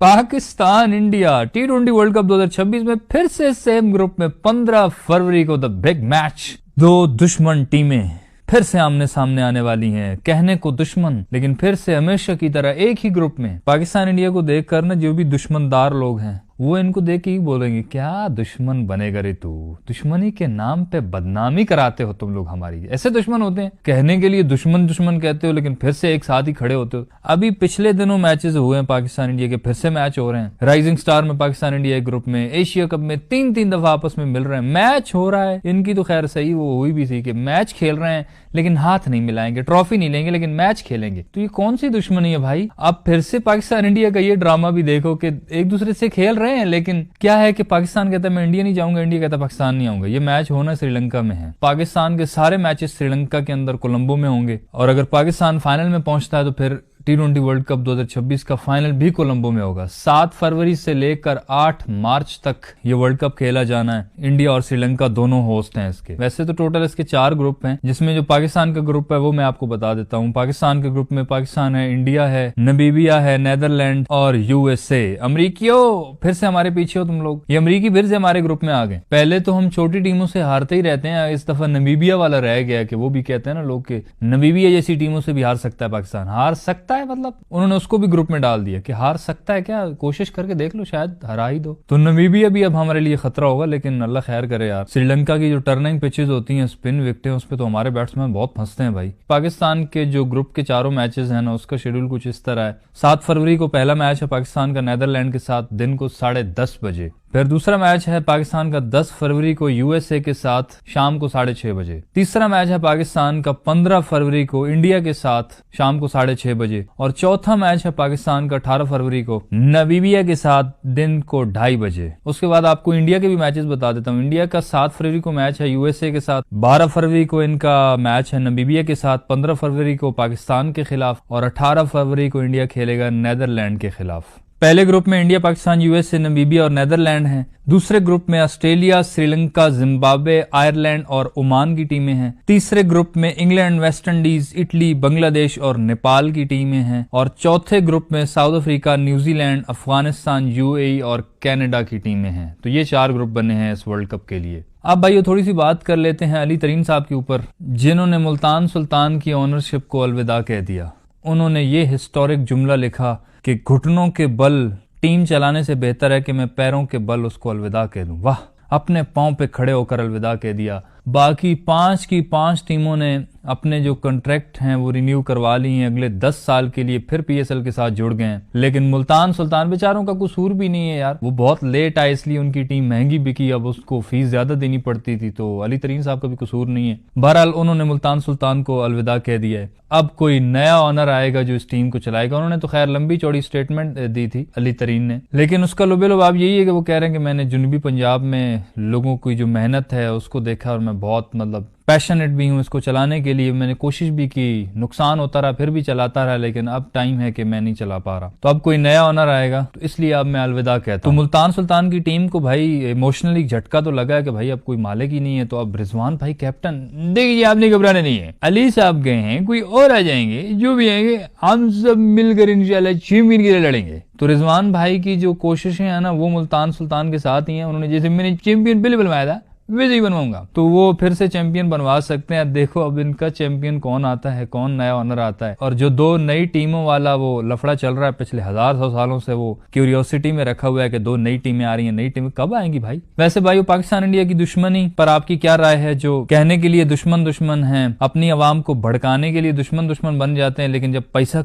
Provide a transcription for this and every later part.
Pakistan India T20 world cup 2026 में फिर से सेम ग्रुप में 15 फरवरी को द बिग मैच। दो दुश्मन टीमें फिर से आमने सामने आने वाली हैं। कहने को दुश्मन, लेकिन फिर से हमेशा की तरह एक ही ग्रुप में। पाकिस्तान इंडिया को देखकर ना जो भी दुश्मनदार लोग हैं वो इनको देख के ही बोलेंगे, क्या दुश्मन बनेगा रे तू, दुश्मनी के नाम पे बदनामी कराते हो तुम लोग हमारी। ऐसे दुश्मन होते हैं, कहने के लिए दुश्मन दुश्मन कहते हो लेकिन फिर से एक साथ ही खड़े होते हो। अभी पिछले दिनों मैचेस हुए हैं पाकिस्तान इंडिया के, फिर से मैच हो रहे हैं। राइजिंग स्टार में पाकिस्तान इंडिया एक ग्रुप में, एशिया कप में तीन दफा आपस में मिल रहे हैं, मैच हो रहा है। इनकी तो खैर सही वो हुई भी थी कि मैच खेल रहे हैं लेकिन हाथ नहीं मिलाएंगे, ट्रॉफी नहीं लेंगे लेकिन मैच खेलेंगे। तो ये कौन सी दुश्मनी है भाई। अब फिर से पाकिस्तान इंडिया का ये ड्रामा भी देखो कि एक दूसरे से खेल रहे हैं, लेकिन क्या है कि पाकिस्तान कहता है मैं इंडिया नहीं जाऊंगा, इंडिया कहता है पाकिस्तान नहीं आऊंगा। ये मैच होना श्रीलंका में है। पाकिस्तान के सारे मैचेस श्रीलंका के अंदर कोलंबो में होंगे, और अगर पाकिस्तान फाइनल में पहुंचता है तो फिर T20 वर्ल्ड कप 2026 का फाइनल भी कोलंबो में होगा। 7 फरवरी से लेकर 8 मार्च तक ये वर्ल्ड कप खेला जाना है। इंडिया और श्रीलंका दोनों होस्ट हैं इसके। वैसे तो टोटल इसके 4 ग्रुप हैं, जिसमें जो पाकिस्तान का ग्रुप है वो मैं आपको बता देता हूँ। पाकिस्तान के ग्रुप में पाकिस्तान है, इंडिया है, नमीबिया है, नेदरलैंड और USA। अमरीकियों फिर से हमारे पीछे हो तुम लोग। ये अमरीकी फिर से हमारे ग्रुप में आ गए। पहले तो हम छोटी टीमों से हारते ही रहते हैं, इस दफा नमीबिया वाला रह गया कि वो भी कहते हैं ना लोग कि नमीबिया जैसी टीमों से भी हार सकता है पाकिस्तान। हार सकता है मतलब उन्होंने उसको भी ग्रुप में डाल दिया कि हार सकता है, क्या कोशिश करके देख लो, शायद हरा ही दो। तो नमीबिया भी अब हमारे लिए खतरा होगा, लेकिन अल्लाह खैर करे यार। श्रीलंका की जो टर्निंग पिचेस होती हैं, स्पिन विकेटें, उस पर तो हमारे बैट्समैन बहुत फंसते हैं भाई। पाकिस्तान के जो ग्रुप के 4 मैचेस हैं ना, उसका शेड्यूल कुछ इस तरह है। 7 फरवरी को पहला मैच है पाकिस्तान का नेदरलैंड के साथ, दिन को 10:30 बजे। फिर दूसरा मैच है पाकिस्तान का 10 फरवरी को USA के साथ, शाम को 6:30 बजे। तीसरा मैच है पाकिस्तान का 15 फरवरी को इंडिया के साथ, शाम को 6:30 बजे। और चौथा मैच है पाकिस्तान का 18 फरवरी को नमीबिया के साथ, दिन को 2:30 बजे। उसके बाद आपको इंडिया के भी मैचेस बता देता हूँ। इंडिया का 7 फरवरी को मैच है USA के साथ, 12 फरवरी को इनका मैच है नमीबिया के साथ, 15 फरवरी को पाकिस्तान के खिलाफ, और 18 फरवरी को इंडिया खेलेगा नेदरलैंड के खिलाफ। पहले ग्रुप में इंडिया, पाकिस्तान, USA, नमीबिया और नेदरलैंड हैं। दूसरे ग्रुप में ऑस्ट्रेलिया, श्रीलंका, जिम्बाब्वे, आयरलैंड और ओमान की टीमें हैं। तीसरे ग्रुप में England, West Indies, Italy, Bangladesh और नेपाल की टीमें हैं। और चौथे ग्रुप में south Africa, New Zealand, Afghanistan, UAE और कनाडा की टीमें हैं। तो ये 4 ग्रुप बने हैं इस वर्ल्ड कप के लिए। अब भाई थोड़ी सी बात कर लेते हैं अली तरीन साहब के ऊपर, जिन्होंने मुल्तान सुल्तान की ओनरशिप को अलविदा कह दिया। उन्होंने ये हिस्टोरिक जुमला लिखा कि घुटनों के बल टीम चलाने से बेहतर है कि मैं पैरों के बल उसको अलविदा कह दूं। वाह, अपने पांव पे खड़े होकर अलविदा कह दिया। बाकी 5 की 5 टीमों ने अपने जो कॉन्ट्रैक्ट हैं वो रिन्यू करवा ली हैं, अगले 10 साल के लिए फिर PSL के साथ जुड़ गए हैं। लेकिन मुल्तान सुल्तान बेचारों का कसूर भी नहीं है यार, वो बहुत लेट आए इसलिए उनकी टीम महंगी बिकी, अब उसको फीस ज्यादा देनी पड़ती थी। तो अली तरीन साहब का भी कसूर नहीं है। बहरहाल उन्होंने मुल्तान सुल्तान को अलविदा कह दिया है। अब कोई नया ऑनर आएगा जो इस टीम को चलाएगा। उन्होंने तो खैर लंबी चौड़ी स्टेटमेंट दी थी अली तरीन ने, लेकिन उसका लुबेलुबाब यही है कि वो कह रहे हैं कि मैंने जुनूबी पंजाब में लोगों की जो मेहनत है उसको देखा और मैं बहुत मतलब पैशनेट भी हूँ इसको चलाने के लिए। मैंने कोशिश भी की, नुकसान होता रहा फिर भी चलाता रहा, लेकिन अब टाइम है कि मैं नहीं चला पा रहा। तो अब कोई नया ऑनर आएगा तो इसलिए अब मैं अलविदा कहता हूँ। तो मुल्तान सुल्तान की टीम को भाई इमोशनली झटका तो लगा है कि भाई अब कोई मालिक ही नहीं है। तो अब रिजवान भाई कैप्टन, देखिए आपने घबराने नहीं है, अली साहब गए हैं, कोई और आ जाएंगे, जो भी आएंगे हम सब मिलकर इंशाल्लाह चैंपियन के लिए लड़ेंगे। तो रिजवान भाई की जो कोशिशें हैं ना वो मुल्तान सुल्तान के साथ ही हैं। उन्होंने जैसे मैंने चैंपियन पहले बनवाया था वैसे ही बनवाऊंगा, तो वो फिर से चैंपियन बनवा सकते हैं। देखो अब इनका चैंपियन कौन आता है, कौन नया ऑनर आता है। और जो 2 नई टीमों वाला वो लफड़ा चल रहा है पिछले 1000 सालों से, वो क्यूरियोसिटी में रखा हुआ है कि 2 नई टीमें आ रही हैं, नई टीमें कब आएंगी भाई। वैसे भाई पाकिस्तान इंडिया की दुश्मनी पर आपकी क्या राय है? जो कहने के लिए दुश्मन दुश्मन है, अपनी आवाम को भड़काने के लिए दुश्मन दुश्मन बन जाते हैं, लेकिन जब पैसे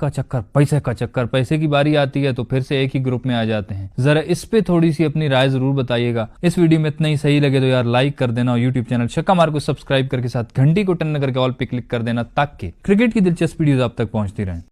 पैसे की बारी आती है तो फिर से एक ही ग्रुप में आ जाते हैं। जरा इस पे थोड़ी सी अपनी राय जरूर बताइएगा। इस वीडियो में इतना ही, सही लगे तो यार लाइक कर देना और YouTube चैनल छक्का मार को सब्सक्राइब करके साथ घंटी को टन करके ऑल पे क्लिक कर देना, ताकि क्रिकेट की दिलचस्प वीडियोस आप तक पहुंचती रहें।